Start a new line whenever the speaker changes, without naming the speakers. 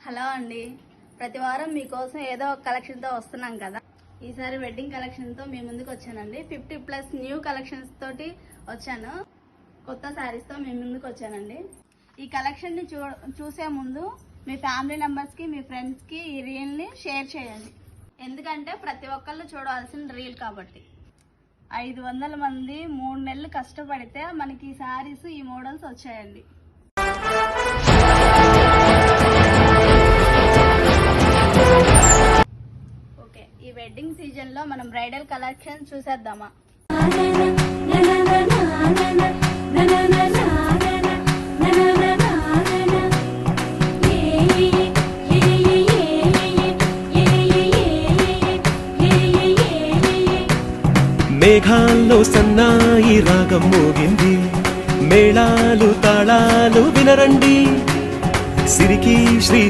Hello అండి, ప్రతి వారం మీకోసం ఏదో ఒక కలెక్షన్తో వస్తున్నాం కదా. ఈసారి వెడ్డింగ్ కలెక్షన్తో మీ ముందుకు వచ్చానండి. 50+ న్యూ కలెక్షన్స్ తోటి వచ్చాను. కొత్త శారీస్తో మీ ముందుకు వచ్చానండి. ఈ కలెక్షన్ని చూసే ముందు మీ ఫ్యామిలీ మెంబర్స్కి, మీ ఫ్రెండ్స్కి ఈ రీల్ని షేర్ చేయండి. ఎందుకంటే ప్రతి ఒక్కళ్ళు చూడాల్సిన రీల్ కాబట్టి. 500 మంది 3 నెలలు కష్టపడితే మనకి ఈ శారీస్, ఈ మోడల్స్ వచ్చాయండి. ఓకే, ఈ వెడ్డింగ్ సీజన్ లో మనం బ్రైడల్ కలెక్షన్ చూసేద్దామా?
మేఘాల్లో సన్నాయి రాగం మోగింది, మేళాలు తాళాలు వినరండి, సిరికి శ్రీ